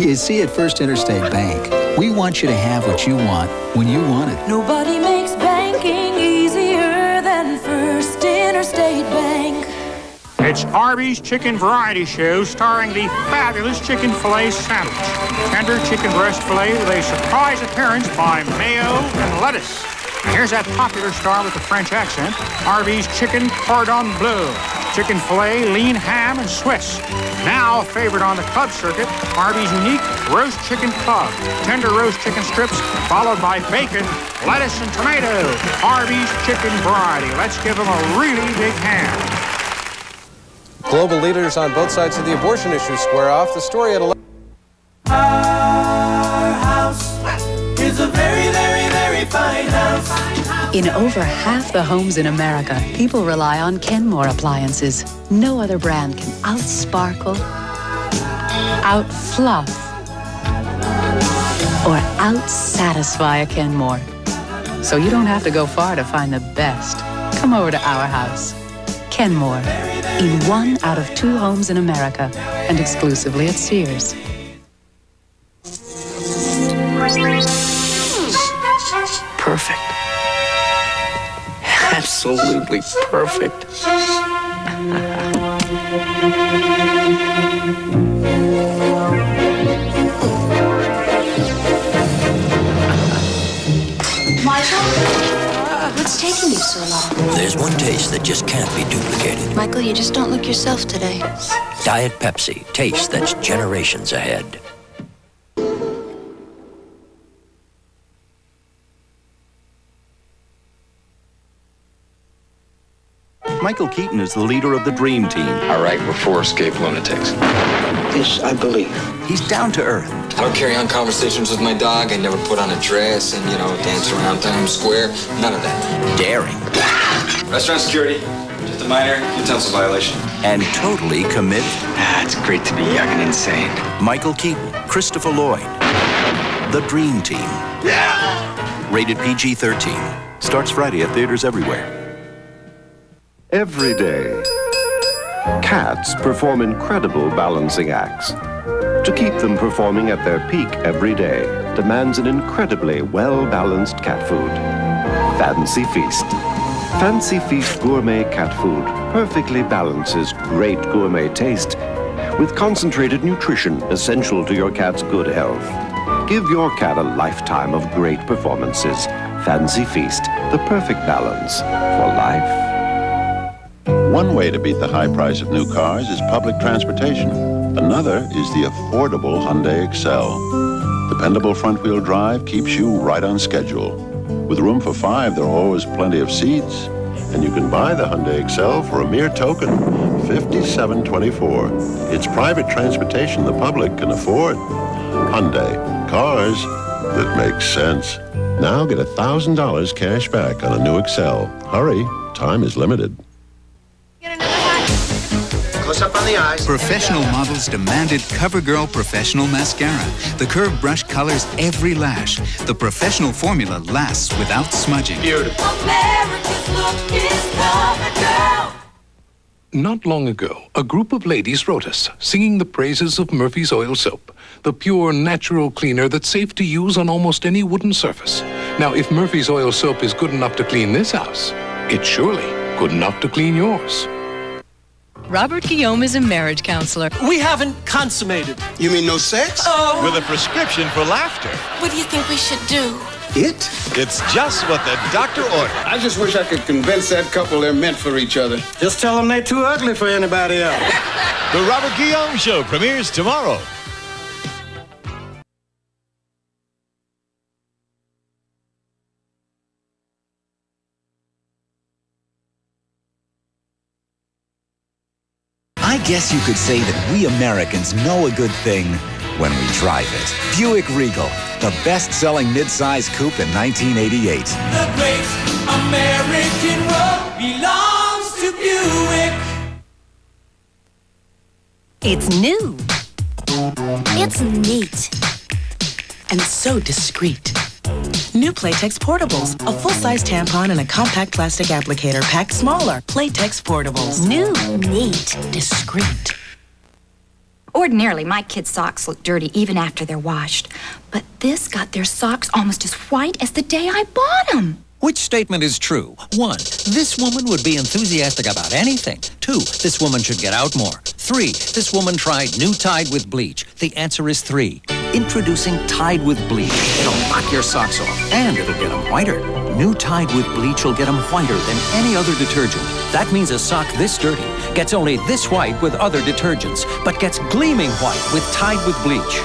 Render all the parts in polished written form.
You see, at First Interstate Bank, we want you to have what you want when you want it. Nobody makes banking easier than First Interstate Bank. It's Arby's Chicken Variety Show starring the fabulous chicken filet sandwich. Tender chicken breast filet with a surprise appearance by mayo and lettuce. Here's that popular star with the French accent, Arby's Chicken Cordon Bleu. Chicken filet, lean ham, and Swiss. Now favored on the club circuit, Arby's unique roast chicken club. Tender roast chicken strips followed by bacon, lettuce, and tomato. Arby's Chicken Variety. Let's give them a really big hand. Global leaders on both sides of the abortion issue square off. The story at 11. Our house is a very, very, very fine house. In over half the homes in America, people rely on Kenmore appliances. No other brand can out-sparkle, out-fluff, or out-satisfy a Kenmore. So you don't have to go far to find the best. Come over to our house. Kenmore, in 1 out of 2 homes in America, and exclusively at Sears. Perfect. Absolutely perfect. Michael? What's taking you so long? There's one taste that just can't be duplicated. Michael, you just don't look yourself today. Diet Pepsi. Taste that's generations ahead. Michael Keaton is the leader of the Dream Team. All right, we're 4 escaped lunatics. This, I believe. He's down to earth. I don't carry on conversations with my dog. I never put on a dress and, dance around Times Square. None of that. Daring. Restaurant security. Just a minor utensil violation. And totally committed. It's great to be young and insane. Michael Keaton, Christopher Lloyd. The Dream Team. Yeah! Rated PG-13. Starts Friday at theaters everywhere. Every day, cats perform incredible balancing acts. To keep them performing at their peak every day demands an incredibly well-balanced cat food. Fancy Feast. Fancy Feast gourmet cat food perfectly balances great gourmet taste with concentrated nutrition essential to your cat's good health. Give your cat a lifetime of great performances. Fancy Feast, the perfect balance for life. One way to beat the high price of new cars is public transportation. Another is the affordable Hyundai Excel. Dependable front-wheel drive keeps you right on schedule. With room for 5, there are always plenty of seats. And you can buy the Hyundai Excel for a mere token, $57.24. It's private transportation the public can afford. Hyundai, cars that make sense. Now get $1,000 cash back on a new Excel. Hurry, time is limited. Close up on the eyes. Professional models demanded CoverGirl Professional Mascara. The curved brush colors every lash. The professional formula lasts without smudging. Beautiful. America's look is CoverGirl. Not long ago, a group of ladies wrote us, singing the praises of Murphy's Oil Soap, the pure, natural cleaner that's safe to use on almost any wooden surface. Now, if Murphy's Oil Soap is good enough to clean this house, it's surely good enough to clean yours. Robert Guillaume is a marriage counselor. We haven't consummated. You mean no sex? Oh. With a prescription for laughter. What do you think we should do? It's just what the doctor ordered. I just wish I could convince that couple they're meant for each other. Just tell them they're too ugly for anybody else. The Robert Guillaume Show premieres tomorrow. I guess you could say that we Americans know a good thing when we drive it. Buick Regal, the best-selling midsize coupe in 1988. The great American road belongs to Buick. It's new. It's neat. And so discreet. New Playtex Portables. A full-size tampon and a compact plastic applicator packed smaller. Playtex Portables. New. Neat. Discreet. Ordinarily, my kids' socks look dirty even after they're washed. But this got their socks almost as white as the day I bought them. Which statement is true? 1, this woman would be enthusiastic about anything. 2, this woman should get out more. 3, this woman tried new Tide with bleach. The answer is 3. Introducing Tide with bleach. It'll knock your socks off, and it'll get them whiter. New Tide with bleach will get them whiter than any other detergent. That means a sock this dirty gets only this white with other detergents, but gets gleaming white with Tide with bleach.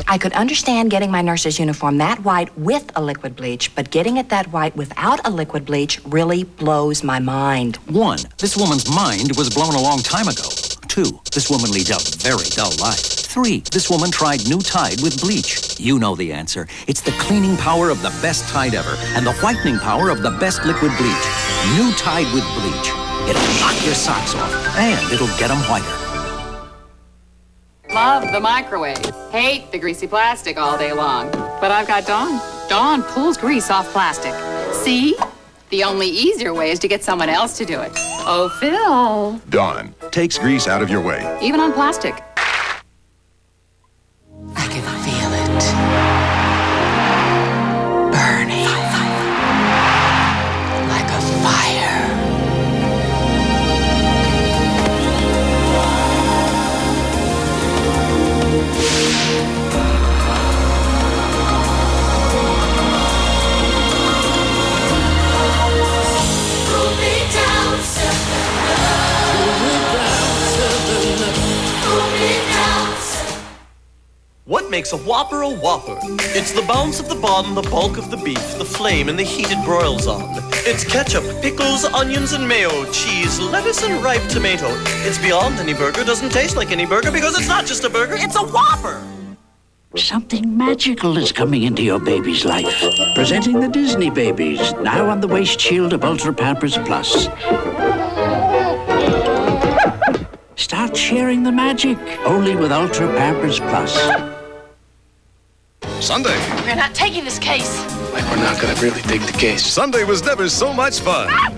I could understand getting my nurse's uniform that white with a liquid bleach, but getting it that white without a liquid bleach really blows my mind. 1, this woman's mind was blown a long time ago. 2, this woman leads a very dull life. 3, this woman tried new Tide with bleach. You know the answer. It's the cleaning power of the best Tide ever and the whitening power of the best liquid bleach. New Tide with bleach. It'll knock your socks off, and it'll get them whiter. Love the microwave. Hate the greasy plastic all day long. But I've got Dawn. Dawn pulls grease off plastic. See? The only easier way is to get someone else to do it. Oh, Phil. Dawn takes grease out of your way. Even on plastic. I can feel it. Burning. Like a fire. What makes a Whopper a Whopper? It's the bounce of the bun, the bulk of the beef, the flame and the heated broils on. It's ketchup, pickles, onions and mayo, cheese, lettuce and ripe tomato. It's beyond any burger, doesn't taste like any burger because it's not just a burger, it's a Whopper! Something magical is coming into your baby's life. Presenting the Disney Babies, now on the waist shield of Ultra Pampers Plus. Start sharing the magic, only with Ultra Pampers Plus. Sunday. We're not taking this case. Like we're not gonna really take the case. Sunday was never so much fun. Why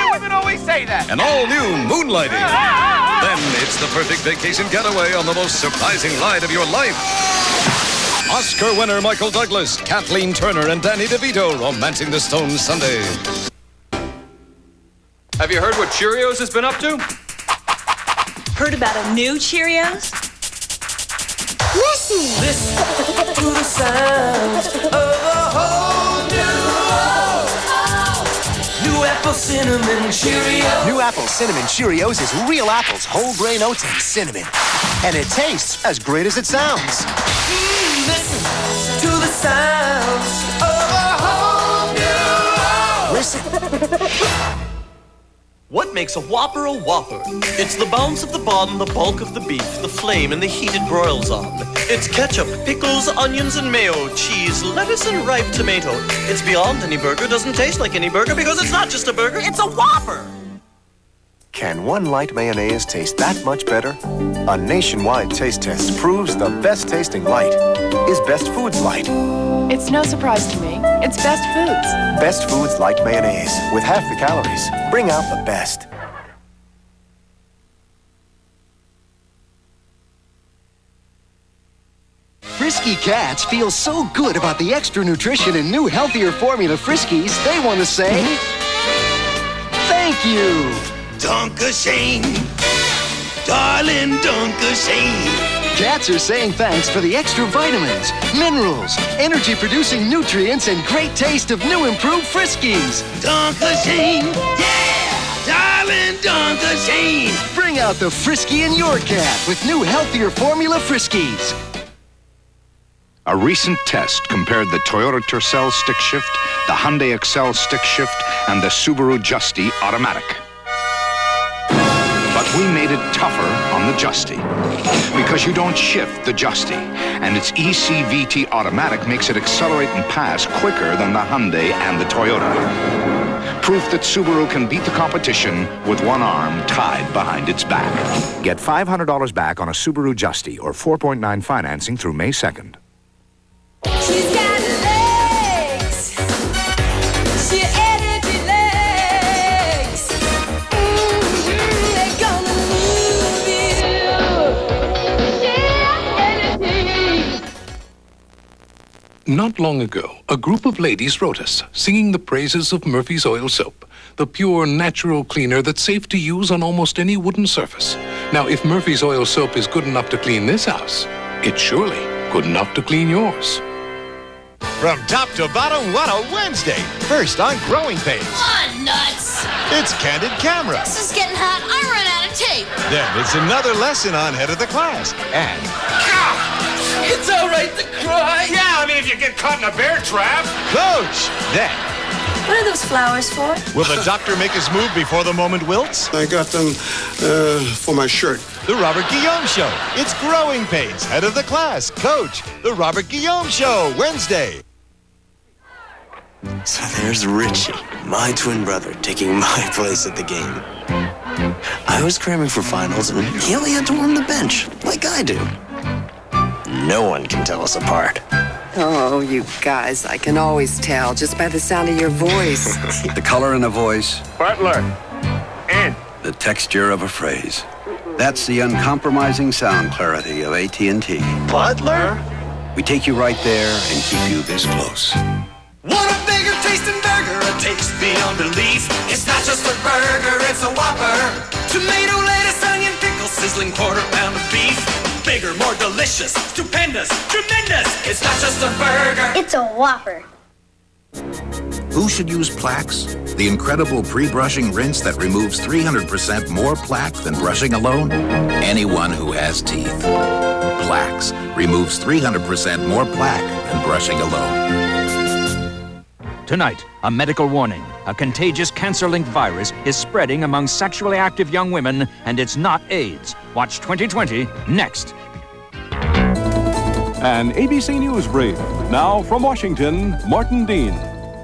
do women always say that? An all-new moonlighting. Then it's the perfect vacation getaway on the most surprising ride of your life. Oscar winner Michael Douglas, Kathleen Turner, and Danny DeVito romancing the Stone Sunday. Have you heard what Cheerios has been up to? Heard about a new Cheerios? Listen! Listen to the sounds of a whole new apple cinnamon Cheerios. New apple cinnamon Cheerios is real apples, whole grain oats, and cinnamon. And it tastes as great as it sounds. Listen to the sounds of a whole new Listen. What makes a Whopper a Whopper? It's the bounce of the bun, the bulk of the beef, the flame and the heated broils on. It's ketchup, pickles, onions and mayo, cheese, lettuce and ripe tomato. It's beyond any burger, doesn't taste like any burger because it's not just a burger, it's a Whopper! Can one light mayonnaise taste that much better? A nationwide taste test proves the best tasting light is Best Foods Light. It's no surprise to me. It's Best Foods. Best Foods Light mayonnaise with half the calories. Bring out the best. Frisky cats feel so good about the extra nutrition and new healthier formula Friskies, they want to say thank you. Dunkashane, darling Dunkashane. Cats are saying thanks for the extra vitamins, minerals, energy-producing nutrients, and great taste of new improved Friskies. Dunkashane, yeah, darling Dunkashane. Bring out the Frisky in your cat with new healthier formula Friskies. A recent test compared the Toyota Tercel stick shift, the Hyundai Excel stick shift, and the Subaru Justy automatic. But we made it tougher on the Justy because you don't shift the Justy, and its ECVT automatic makes it accelerate and pass quicker than the Hyundai and the Toyota. Proof that Subaru can beat the competition with one arm tied behind its back. Get $500 back on a Subaru Justy or 4.9 financing through May 2nd. She's got legs. She energy legs. They're gonna move you. Not long ago, a group of ladies wrote us, singing the praises of Murphy's Oil Soap, the pure, natural cleaner that's safe to use on almost any wooden surface. Now, if Murphy's Oil Soap is good enough to clean this house, it's surely good enough to clean yours. From top to bottom, what a Wednesday! First on Growing Pains. On nuts! It's Candid Camera. This is getting hot. I ran out of tape. Then it's another lesson on Head of the Class. And... It's all right to cry. Yeah, I mean, if you get caught in a bear trap. Coach! Then... What are those flowers for? Will the doctor make his move before the moment wilts? I got them for my shirt. The Robert Guillaume Show. It's Growing Pains, Head of the Class, Coach. The Robert Guillaume Show, Wednesday. So there's Richie, my twin brother, taking my place at the game. I was cramming for finals, and he only had to warm the bench, like I do. No one can tell us apart. Oh, you guys, I can always tell just by the sound of your voice. The color in a voice. Butler. And the texture of a phrase. That's the uncompromising sound clarity of AT&T. Butler? We take you right there and keep you this close. What a bigger tasting burger, a taste beyond belief. It's not just a burger, it's a Whopper. Tomato, lettuce, onion, pickle, sizzling quarter-pound of beef. Bigger, more delicious, stupendous, tremendous. It's not just a burger, it's a Whopper. Who should use Plaques? The incredible pre-brushing rinse that removes 300% more plaque than brushing alone? Anyone who has teeth. Plaques removes 300% more plaque than brushing alone. Tonight, a medical warning. A contagious cancer-linked virus is spreading among sexually active young women, and it's not AIDS. Watch 2020 next. An ABC News brief. Now from Washington, Martin Dean.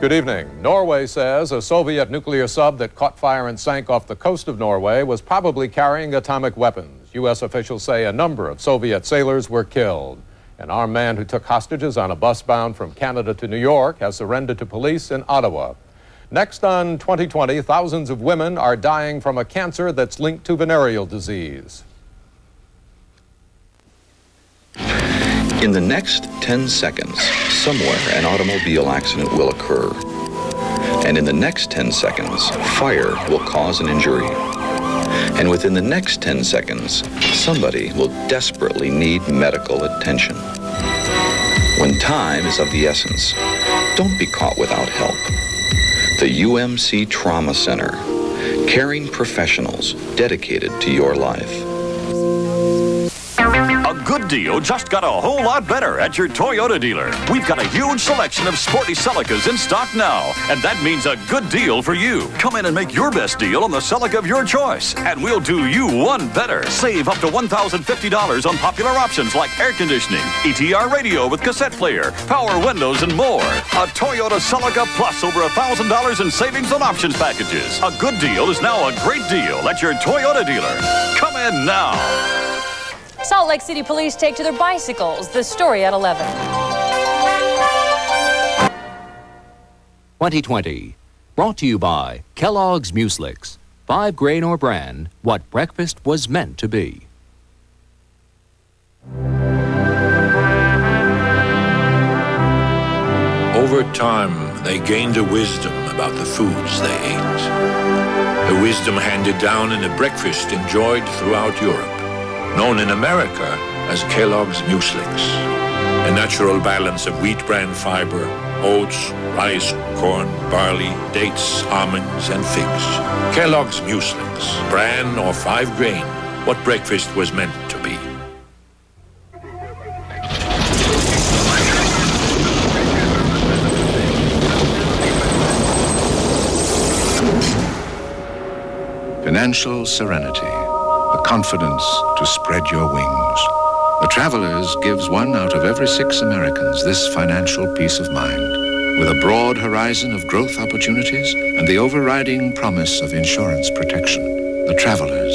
Good evening. Norway says a Soviet nuclear sub that caught fire and sank off the coast of Norway was probably carrying atomic weapons. U.S. officials say a number of Soviet sailors were killed. An armed man who took hostages on a bus bound from Canada to New York has surrendered to police in Ottawa. Next on 2020, thousands of women are dying from a cancer that's linked to venereal disease. In the next 10 seconds, somewhere an automobile accident will occur. And in the next 10 seconds, fire will cause an injury. And within the next 10 seconds, somebody will desperately need medical attention. When time is of the essence, don't be caught without help. The UMC Trauma Center, caring professionals dedicated to your life. A good deal just got a whole lot better at your Toyota dealer. We've got a huge selection of sporty Celicas in stock now, and that means a good deal for you. Come in and make your best deal on the Celica of your choice, and we'll do you one better. Save up to $1,050 on popular options like air conditioning, ETR radio with cassette player, power windows, and more. A Toyota Celica plus over $1,000 in savings on options packages. A good deal is now a great deal at your Toyota dealer. Come in now. Salt Lake City police take to their bicycles. The story at 11. 2020. Brought to you by Kellogg's Mueslix. 5 grain or bran, what breakfast was meant to be. Over time, they gained a wisdom about the foods they ate. A wisdom handed down in a breakfast enjoyed throughout Europe, known in America as Kellogg's Mueslix. A natural balance of wheat bran fiber, oats, rice, corn, barley, dates, almonds, and figs. Kellogg's Mueslix, bran or 5 grain, what breakfast was meant to be. Financial serenity, the confidence to spread your wings. The Travelers gives 1 out of every 6 Americans this financial peace of mind, with a broad horizon of growth opportunities and the overriding promise of insurance protection. The Travelers,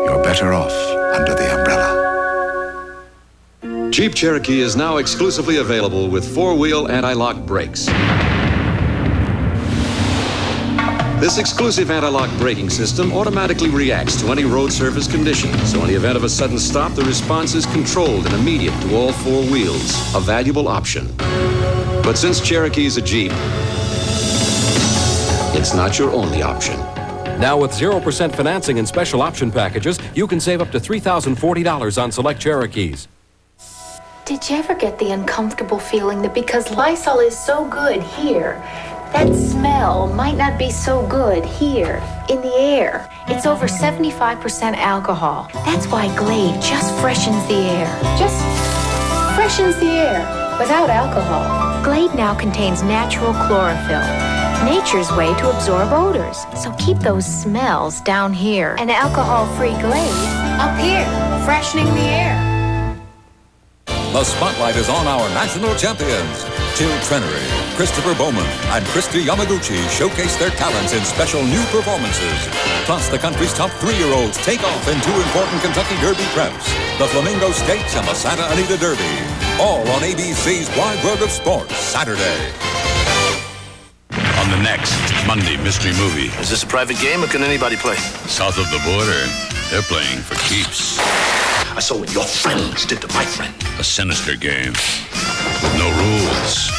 you're better off under the umbrella. Jeep Cherokee is now exclusively available with 4-wheel anti-lock brakes. This exclusive anti-lock braking system automatically reacts to any road surface condition. So in the event of a sudden stop, the response is controlled and immediate to all four wheels. A valuable option. But since Cherokee is a Jeep, it's not your only option. Now with 0% financing and special option packages, you can save up to $3,040 on select Cherokees. Did you ever get the uncomfortable feeling that because Lysol is so good here, that smell might not be so good here, in the air? It's over 75% alcohol. That's why Glade just freshens the air. Just freshens the air without alcohol. Glade now contains natural chlorophyll, nature's way to absorb odors. So keep those smells down here. And alcohol-free Glade up here, freshening the air. The spotlight is on our national champions. Jill Trenery, Christopher Bowman, and Christy Yamaguchi showcase their talents in special new performances. Plus, the country's top 3-year-olds take off in 2 important Kentucky Derby preps, the Flamingo Stakes and the Santa Anita Derby. All on ABC's Wide World of Sports, Saturday. On the next Monday mystery movie. Is this a private game or can anybody play? South of the border, they're playing for keeps. I saw what your friends did to my friend. A sinister game with no rules.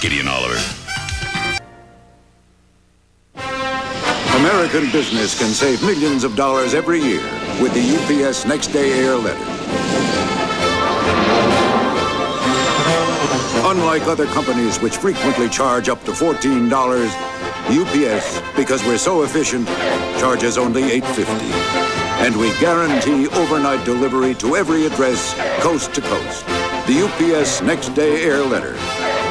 Gideon Oliver. American business can save millions of dollars every year with the UPS Next Day Air letter. Unlike other companies which frequently charge up to $14, UPS, because we're so efficient, charges only $8.50. And we guarantee overnight delivery to every address, coast to coast. The UPS Next Day Air letter,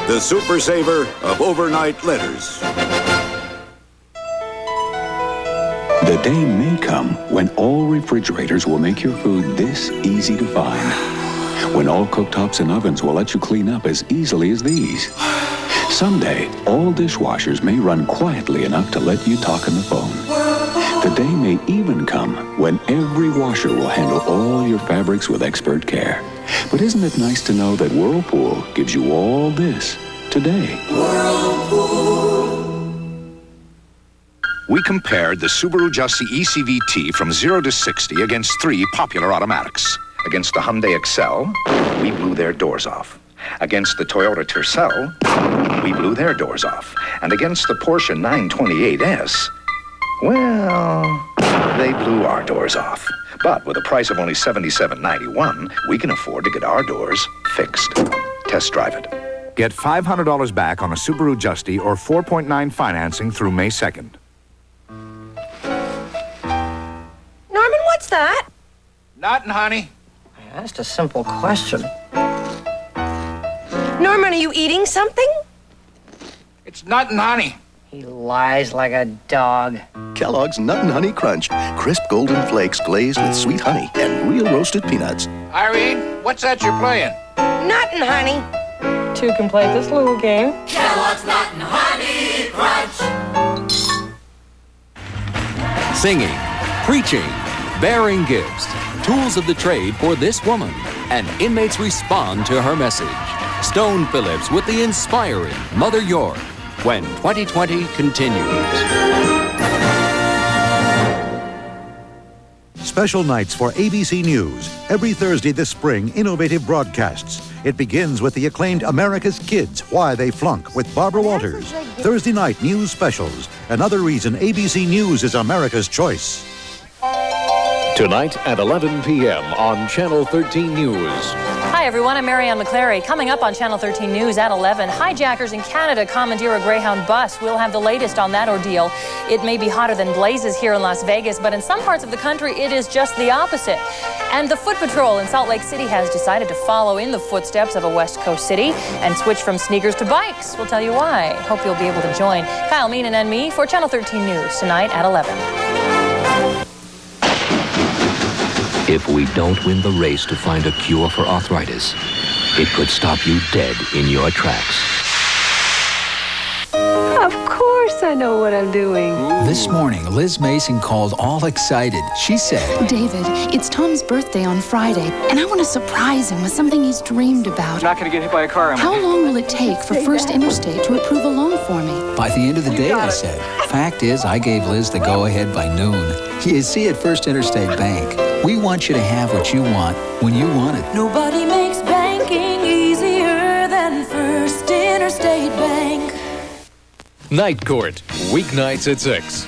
the super saver of overnight letters. The day may come when all refrigerators will make your food this easy to find. When all cooktops and ovens will let you clean up as easily as these. Someday, all dishwashers may run quietly enough to let you talk on the phone. The day may even come when every washer will handle all your fabrics with expert care. But isn't it nice to know that Whirlpool gives you all this today? Whirlpool. We compared the Subaru Justy ECVT from 0 to 60 against 3 popular automatics. Against the Hyundai Excel, we blew their doors off. Against the Toyota Tercel, we blew their doors off. And against the Porsche 928S, well, they blew our doors off. But with a price of only $77.91, we can afford to get our doors fixed. Test drive it. Get $500 back on a Subaru Justy or 4.9 financing through May 2nd. Norman, what's that? Nothing, honey. I asked a simple question. Norman, are you eating something? It's nothing, honey. He lies like a dog. Kellogg's Nut and Honey Crunch. Crisp golden flakes glazed with sweet honey and real roasted peanuts. Irene, what's that you're playing? Nut and honey. Two can play this little game. Kellogg's Nut and Honey Crunch. Singing, preaching, bearing gifts, tools of the trade for this woman, and inmates respond to her message. Stone Phillips with the inspiring Mother York, when 2020 continues. Special nights for ABC News. Every Thursday this spring, innovative broadcasts. It begins with the acclaimed America's Kids, Why They Flunk, with Barbara Walters. Thursday night news specials. Another reason ABC News is America's choice. Tonight at 11 p.m. on Channel 13 News. Hi, everyone. I'm Marianne McClary. Coming up on Channel 13 News at 11, hijackers in Canada commandeer a Greyhound bus. We'll have the latest on that ordeal. It may be hotter than blazes here in Las Vegas, but in some parts of the country, it is just the opposite. And the Foot Patrol in Salt Lake City has decided to follow in the footsteps of a West Coast city and switch from sneakers to bikes. We'll tell you why. Hope you'll be able to join Kyle Meenan and me for Channel 13 News tonight at 11. If we don't win the race to find a cure for arthritis, it could stop you dead in your tracks. Of course I know what I'm doing. This morning, Liz Mason called all excited. She said, David, it's Tom's birthday on Friday, and I want to surprise him with something he's dreamed about. I'm not going to get hit by a car. How long will it take for First Interstate to approve a loan for me. By the end of the day, I said. Fact is, I gave Liz the go-ahead by noon. You see, at First Interstate Bank, we want you to have what you want when you want it. Nobody makes banking easier than First Interstate Bank. Night Court, weeknights at 6.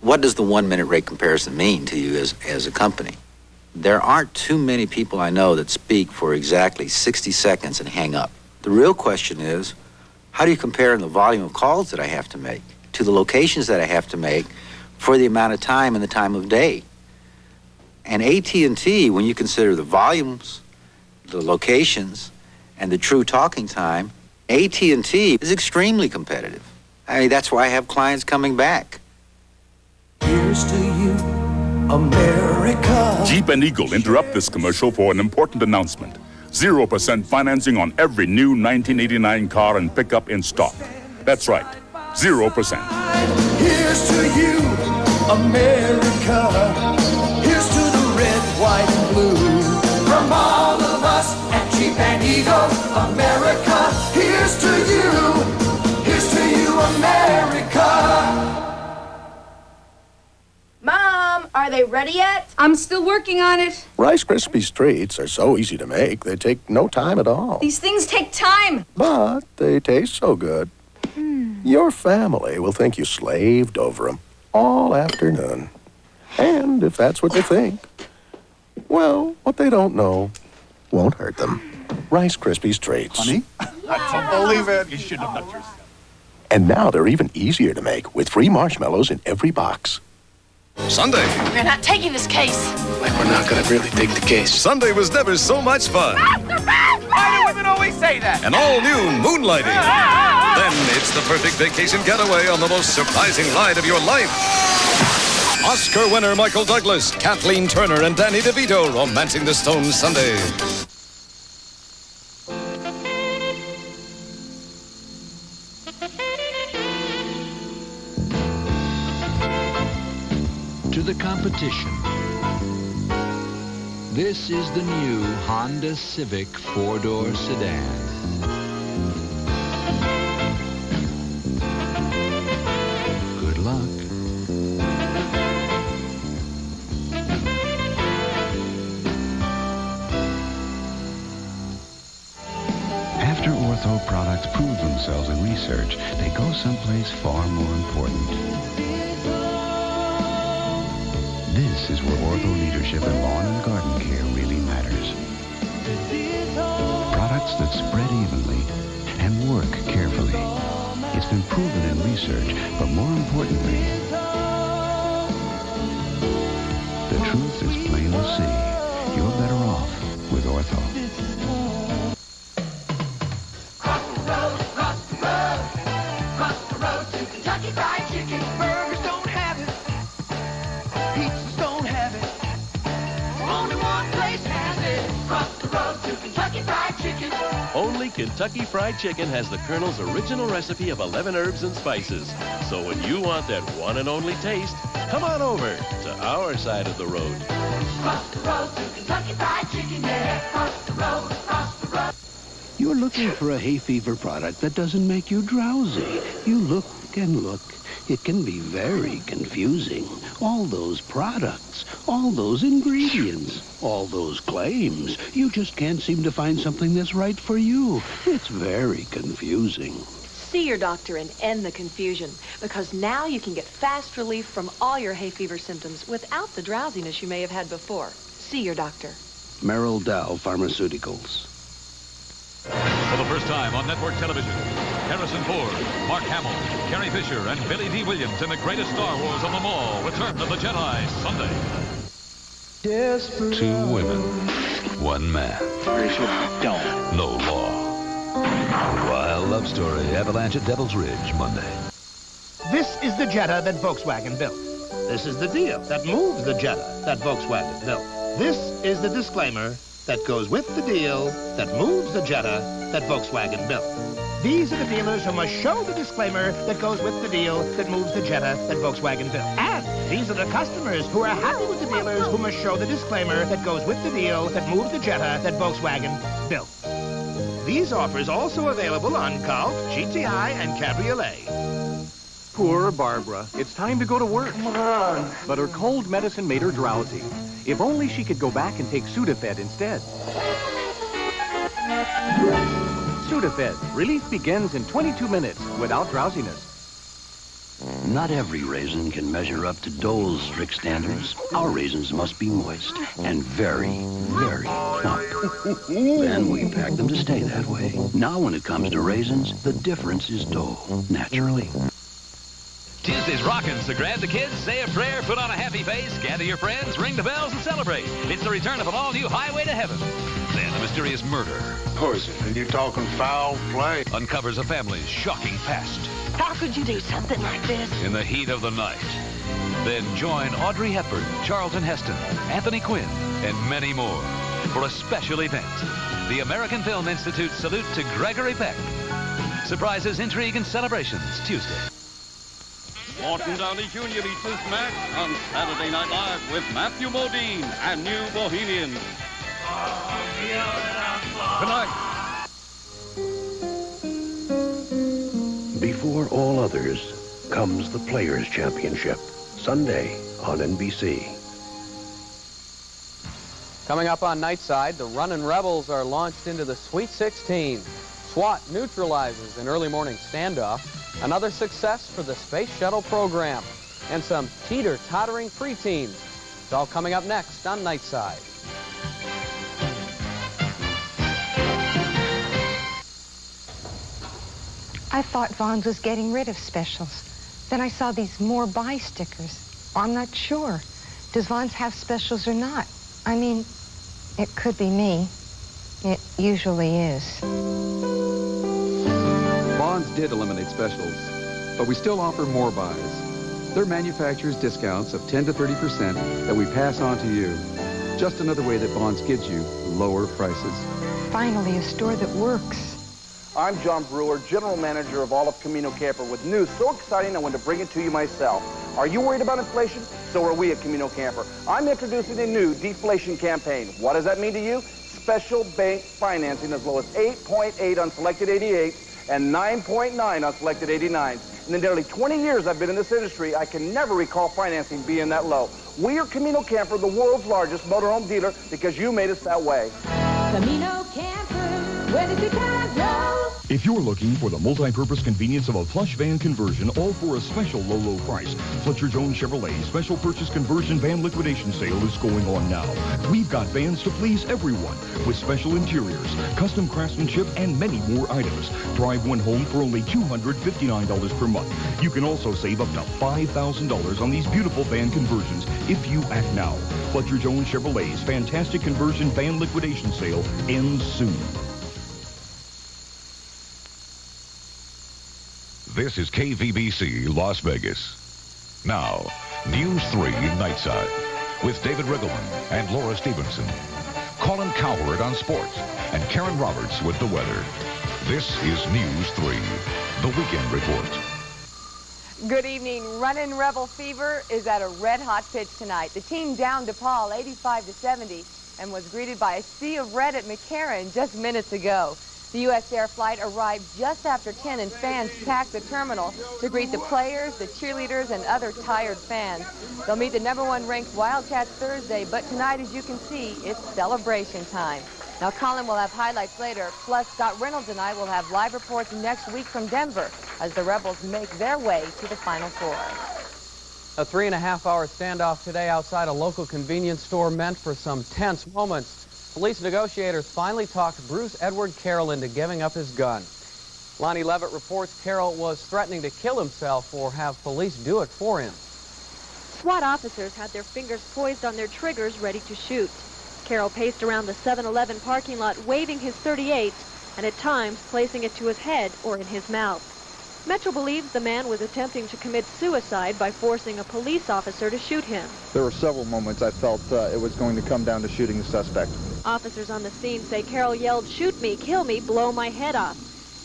What does the 1 minute rate comparison mean to you as a company? There aren't too many people I know that speak for exactly 60 seconds and hang up. The real question is, how do you compare the volume of calls that I have to make to the locations that I have to make for the amount of time and the time of day? And AT&T, when you consider the volumes, the locations, and the true talking time, AT&T is extremely competitive. I mean, that's why I have clients coming back. Here's to you, America. Jeep and Eagle interrupt this commercial for an important announcement. 0% financing on every new 1989 car and pickup in stock. That's right, 0%. Here's to you, America. Here's to the red, white, and blue. From all of us at Jeep and Eagle, America. Here's to you, America. Mom, are they ready yet? I'm still working on it. Rice Krispies treats are so easy to make, they take no time at all. These things take time. But they taste so good. Your family will think you slaved over them all afternoon. And if that's what they think, well, what they don't know won't hurt them. Rice Krispies treats. Honey? I don't believe it. You shouldn't have done yourself. And now they're even easier to make with free marshmallows in every box. Sunday. We're not taking this case. Like we're not gonna really take the case. Sunday was never so much fun. Why do women always say that? An all-new moonlighting. Then it's the perfect vacation getaway on the most surprising ride of your life. Oscar winner Michael Douglas, Kathleen Turner, and Danny DeVito romancing the Stones Sunday. To the competition. This is the new Honda Civic four-door sedan. Good luck. After ortho products prove themselves in research, they go someplace far more important. This is where ortho leadership in lawn and garden care really matters. Products that spread evenly and work carefully. It's been proven in research, but more importantly, the truth is plain to see. You're better off with ortho. Cross the road to Kentucky Fried Chicken. Burgers don't have it. Pizzas don't have it. Only one place has it. Cross the road to Kentucky Fried Chicken. Only Kentucky Fried Chicken has the Colonel's original recipe of 11 herbs and spices. So when you want that one and only taste, come on over to our side of the road. Cross the road to Kentucky Fried Chicken, yeah. Cross the road, cross the road. You're looking for a hay fever product that doesn't make you drowsy. You look and look. It can be very confusing. All those products, all those ingredients, all those claims. You just can't seem to find something that's right for you. It's very confusing. See your doctor and end the confusion, because now you can get fast relief from all your hay fever symptoms without the drowsiness you may have had before. See your doctor. Merrill Dow Pharmaceuticals. For the first time on network television, Harrison Ford, Mark Hamill, Carrie Fisher, and Billy D. Williams in the greatest Star Wars of them all, Return of the Jedi, Sunday. Two women, one man. Don't. No law. Wild love story. Avalanche at Devil's Ridge, Monday. This is the Jetta that Volkswagen built. This is the deal that moves the Jetta that Volkswagen built. This is the disclaimer that goes with the deal that moves the Jetta that Volkswagen built. These are the dealers who must show the disclaimer that goes with the deal that moves the Jetta that Volkswagen built. And these are the customers who are happy with the dealers who must show the disclaimer that goes with the deal that moves the Jetta that Volkswagen built. These offers also available on Golf, GTI, and Cabriolet. Poor Barbara. It's time to go to work. Come on. But her cold medicine made her drowsy. If only she could go back and take Sudafed instead. Sudafed. Relief begins in 22 minutes without drowsiness. Not every raisin can measure up to Dole's strict standards. Our raisins must be moist and very, very plump. Then we pack them to stay that way. Now when it comes to raisins, the difference is Dole, naturally. Tuesday's rockin', so grab the kids, say a prayer, put on a happy face, gather your friends, ring the bells, and celebrate. It's the return of an all-new Highway to Heaven. Then a mysterious murder. Poison. And you're talking foul play. Uncovers a family's shocking past. How could you do something like this? In the heat of the night. Then join Audrey Hepburn, Charlton Heston, Anthony Quinn, and many more for a special event. The American Film Institute salute to Gregory Peck. Surprises, intrigue, and celebrations Tuesday. Morton Downey Jr. eats his match on Saturday Night Live with Matthew Modine and New Bohemian. Tonight. Before all others comes the Players' Championship, Sunday on NBC. Coming up on Nightside, the Runnin' Rebels are launched into the Sweet 16. SWAT neutralizes an early morning standoff. Another success for the Space Shuttle program. And some teeter-tottering preteens. It's all coming up next on Nightside. I thought Vons was getting rid of specials. Then I saw these more buy stickers. I'm not sure. Does Vons have specials or not? I mean, it could be me. It usually is. Vons did eliminate specials, but we still offer more buys. They're manufacturer's discounts of 10 to 30% that we pass on to you. Just another way that Vons gives you lower prices. Finally, a store that works. I'm John Brewer, General Manager of all of Camino Camper, with news so exciting I wanted to bring it to you myself. Are you worried about inflation? So are we at Camino Camper. I'm introducing a new deflation campaign. What does that mean to you? Special bank financing as low as 8.8 on selected 88s and 9.9 on selected 89s. In the nearly 20 years I've been in this industry, I can never recall financing being that low. We are Camino Camper, the world's largest motorhome dealer, because you made us that way. Camino Camper, where the good times roll. If you're looking for the multi-purpose convenience of a plush van conversion, all for a special low price, Fletcher Jones Chevrolet Special Purchase Conversion Van Liquidation Sale is going on now. We've got vans to please everyone with special interiors, custom craftsmanship, and many more items. Drive one home for only $259 per month. You can also save up to $5,000 on these beautiful van conversions if you act now. Fletcher Jones Chevrolet's fantastic conversion van liquidation sale ends soon. This is KVBC Las Vegas. Now, News 3 Nightside with David Riggleman and Laura Stevenson. Colin Cowherd on sports and Karen Roberts with the weather. This is News 3, the Weekend Report. Good evening. Runnin' Rebel fever is at a red-hot pitch tonight. The team downed DePaul 85-70 and was greeted by a sea of red at McCarran just minutes ago. The U.S. Air Flight arrived just after 10 and fans packed the terminal to greet the players, the cheerleaders, and other tired fans. They'll meet the #1 ranked Wildcats Thursday, but tonight, as you can see, it's celebration time. Now, Colin will have highlights later, plus Scott Reynolds and I will have live reports next week from Denver as the Rebels make their way to the Final Four. A 3.5-hour standoff today outside a local convenience store meant for some tense moments. Police negotiators finally talked Bruce Edward Carroll into giving up his gun. Lonnie Levitt reports Carroll was threatening to kill himself or have police do it for him. SWAT officers had their fingers poised on their triggers, ready to shoot. Carroll paced around the 7-Eleven parking lot, waving his .38 and at times placing it to his head or in his mouth. Metro believes the man was attempting to commit suicide by forcing a police officer to shoot him. There were several moments I felt it was going to come down to shooting the suspect. Officers on the scene say Carroll yelled, "Shoot me, kill me, blow my head off."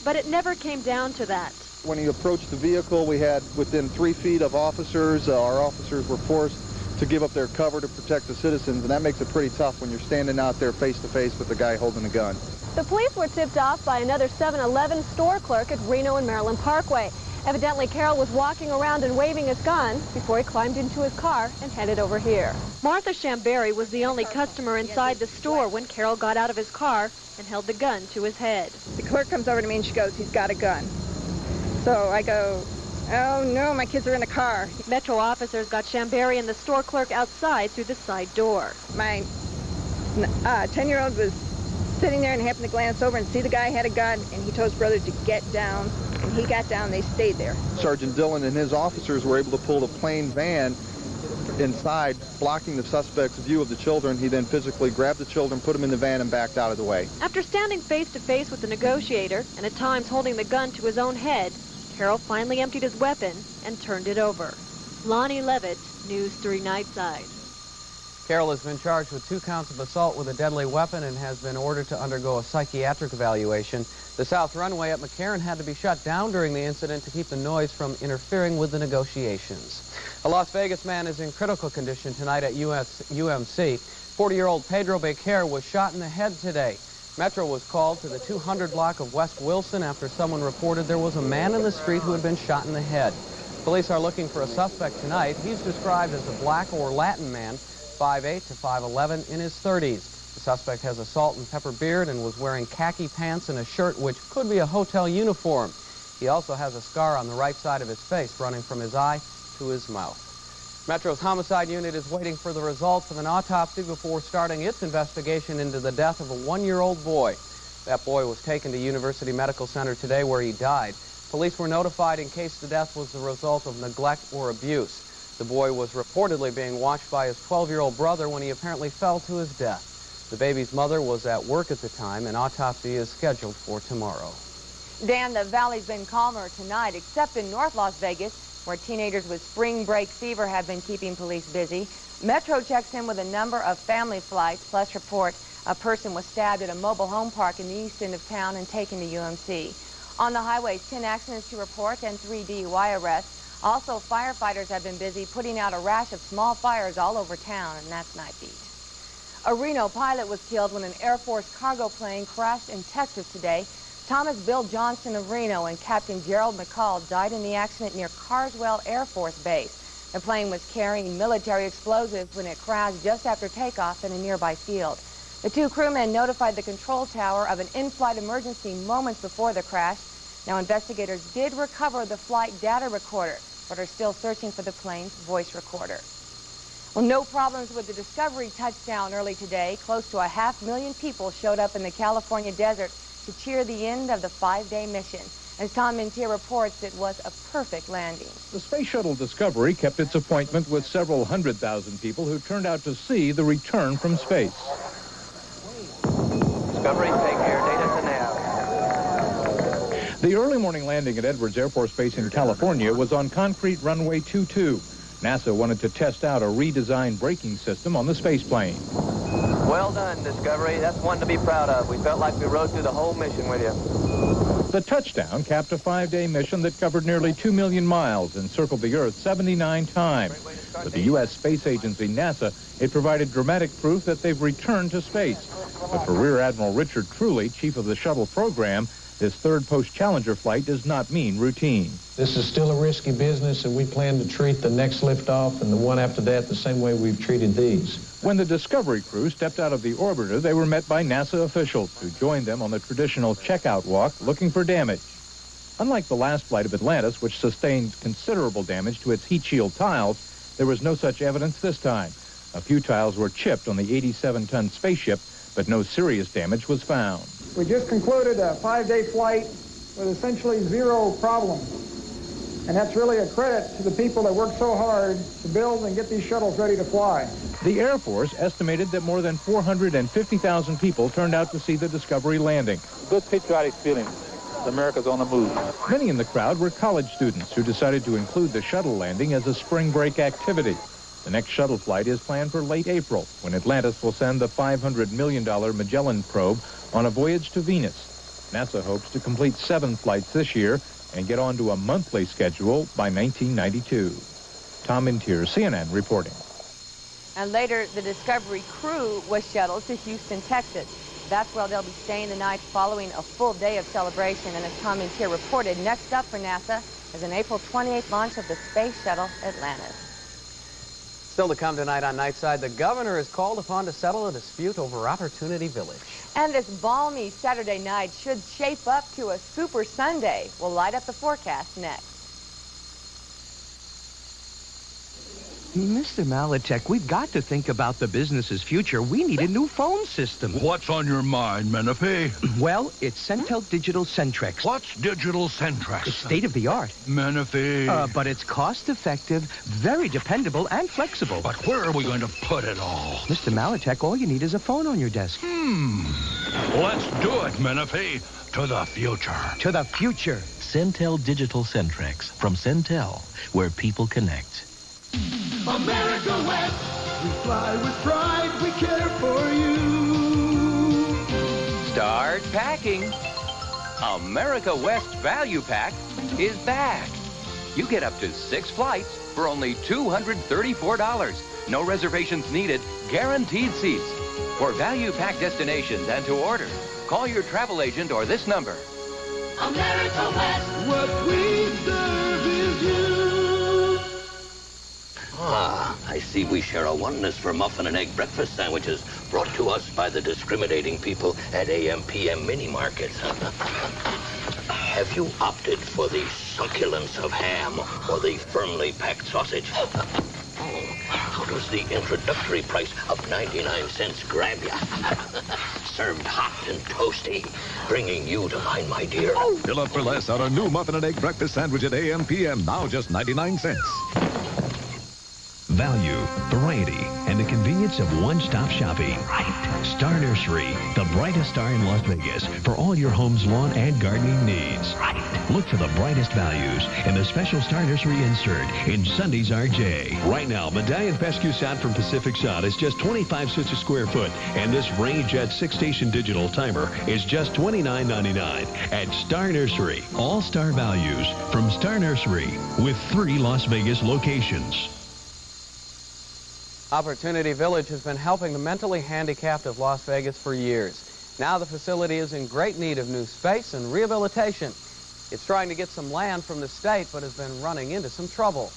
But it never came down to that. When he approached the vehicle, we had within 3 feet of officers. Our officers were forced to give up their cover to protect the citizens, and that makes it pretty tough when you're standing out there face-to-face with the guy holding a gun. The police were tipped off by another 7-Eleven store clerk at Reno and Maryland Parkway. Evidently, Carroll was walking around and waving his gun before he climbed into his car and headed over here. Martha Shamberi was the only customer inside the store when Carroll got out of his car and held the gun to his head. The clerk comes over to me and she goes, "He's got a gun." So I go, "Oh no, my kids are in the car." Metro officers got Shamberi and the store clerk outside through the side door. My 10-year-old was sitting there and happened to glance over and see the guy had a gun, and he told his brother to get down, and he got down. They stayed there. Sergeant Dillon and his officers were able to pull the plain van inside, blocking the suspect's view of the children. He then physically grabbed the children, put them in the van, and backed out of the way. After standing face to face with the negotiator and at times holding the gun to his own head, Carroll finally emptied his weapon and turned it over. Lonnie Levitt, News 3 Nightside. Carroll has been charged with 2 counts of assault with a deadly weapon and has been ordered to undergo a psychiatric evaluation. The south runway at McCarran had to be shut down during the incident to keep the noise from interfering with the negotiations. A Las Vegas man is in critical condition tonight at UMC. 40-year-old Pedro Becerra was shot in the head today. Metro was called to the 200 block of West Wilson after someone reported there was a man in the street who had been shot in the head. Police are looking for a suspect tonight. He's described as a black or Latin man, 5'8" to 5'11", in his 30s. The suspect has a salt and pepper beard and was wearing khaki pants and a shirt which could be a hotel uniform. He also has a scar on the right side of his face running from his eye to his mouth. Metro's homicide unit is waiting for the results of an autopsy before starting its investigation into the death of a 1-year-old boy. That boy was taken to University Medical Center today where he died. Police were notified in case the death was the result of neglect or abuse. The boy was reportedly being watched by his 12-year-old brother when he apparently fell to his death. The baby's mother was at work at the time. An autopsy is scheduled for tomorrow. Dan, the valley's been calmer tonight, except in North Las Vegas, where teenagers with spring break fever have been keeping police busy. Metro checks in with a number of family flights, plus report a person was stabbed at a mobile home park in the east end of town and taken to UMC. On the highways, 10 accidents to report and 3 DUI arrests. Also, firefighters have been busy putting out a rash of small fires all over town, and that's night beat. A Reno pilot was killed when an Air Force cargo plane crashed in Texas today. Thomas Bill Johnson of Reno and Captain Gerald McCall died in the accident near Carswell Air Force Base. The plane was carrying military explosives when it crashed just after takeoff in a nearby field. The 2 crewmen notified the control tower of an in-flight emergency moments before the crash. Now, investigators did recover the flight data recorder, but are still searching for the plane's voice recorder. Well, no problems with the Discovery touchdown early today. Close to 500,000 people showed up in the California desert to cheer the end of the 5-day mission. As Tom Mintier reports, it was a perfect landing. The Space Shuttle Discovery kept its appointment with several 100,000 people who turned out to see the return from space. Discovery, take air data to nav. The early morning landing at Edwards Air Force Base in California was on concrete runway 22. NASA wanted to test out a redesigned braking system on the space plane. Well done, Discovery. That's one to be proud of. We felt like we rode through the whole mission with you. The touchdown capped a 5-day mission that covered nearly 2 million miles and circled the Earth 79 times. With the U.S. space agency, NASA, it provided dramatic proof that they've returned to space. But for Rear Admiral Richard Truly, chief of the shuttle program, this third post-Challenger flight does not mean routine. This is still a risky business, and we plan to treat the next liftoff and the one after that the same way we've treated these. When the Discovery crew stepped out of the orbiter, they were met by NASA officials who joined them on the traditional checkout walk looking for damage. Unlike the last flight of Atlantis, which sustained considerable damage to its heat shield tiles, there was no such evidence this time. A few tiles were chipped on the 87-ton spaceship, but no serious damage was found. We just concluded a 5-day flight with essentially 0 problems. And that's really a credit to the people that worked so hard to build and get these shuttles ready to fly. The Air Force estimated that more than 450,000 people turned out to see the Discovery landing. Good patriotic feeling. America's on the move. Many in the crowd were college students who decided to include the shuttle landing as a spring break activity. The next shuttle flight is planned for late April, when Atlantis will send the $500 million Magellan probe on a voyage to Venus. NASA hopes to complete 7 flights this year and get on to a monthly schedule by 1992. Tom Intier, CNN, reporting. And later, the Discovery crew was shuttled to Houston, Texas. That's where they'll be staying the night following a full day of celebration. And as Tom Intier reported, next up for NASA is an April 28th launch of the Space Shuttle Atlantis. Still to come tonight on Nightside, the governor is called upon to settle a dispute over Opportunity Village. And this balmy Saturday night should shape up to a super Sunday. We'll light up the forecast next. Mr. Malatek, we've got to think about the business's future. We need a new phone system. What's on your mind, Menifee? Well, it's Centel Digital Centrex. What's Digital Centrex? It's state-of-the-art. Menifee. But it's cost-effective, very dependable, and flexible. But where are we going to put it all? Mr. Malatek, all you need is a phone on your desk. Let's do it, Menifee. To the future. To the future. Centel Digital Centrex from Centel, where people connect. America West, we fly with pride, we care for you. Start packing. America West Value Pack is back. You get up to 6 flights for only $234. No reservations needed, guaranteed seats. For Value Pack destinations and to order, call your travel agent or this number. America West, what we serve is you. Ah, I see we share a oneness for muffin and egg breakfast sandwiches brought to us by the discriminating people at AM/PM mini markets. Have you opted for the succulence of ham or the firmly packed sausage? How does the introductory price of 99 cents grab ya? Served hot and toasty, bringing you to mine, my dear. Fill up for less on a new muffin and egg breakfast sandwich at AM/PM, now just 99 cents. Value, variety, and the convenience of one-stop shopping. Right. Star Nursery, the brightest star in Las Vegas for all your home's lawn and gardening needs. Right. Look for the brightest values in the special Star Nursery insert in Sunday's RJ. Right now, Medallion Fescue Sod from Pacific Sod is just 25 cents a square foot, and this Rangejet 6-station digital timer is just $29.99 at Star Nursery. All star values from Star Nursery with 3 Las Vegas locations. Opportunity Village has been helping the mentally handicapped of Las Vegas for years. Now the facility is in great need of new space and rehabilitation. It's trying to get some land from the state, but has been running into some trouble.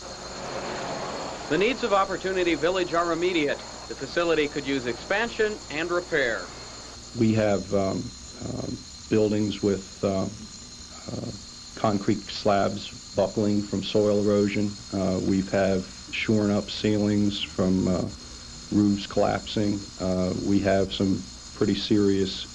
The needs of Opportunity Village are immediate. The facility could use expansion and repair. We have buildings with concrete slabs buckling from soil erosion. We have shoring up ceilings from roofs collapsing. We have some pretty serious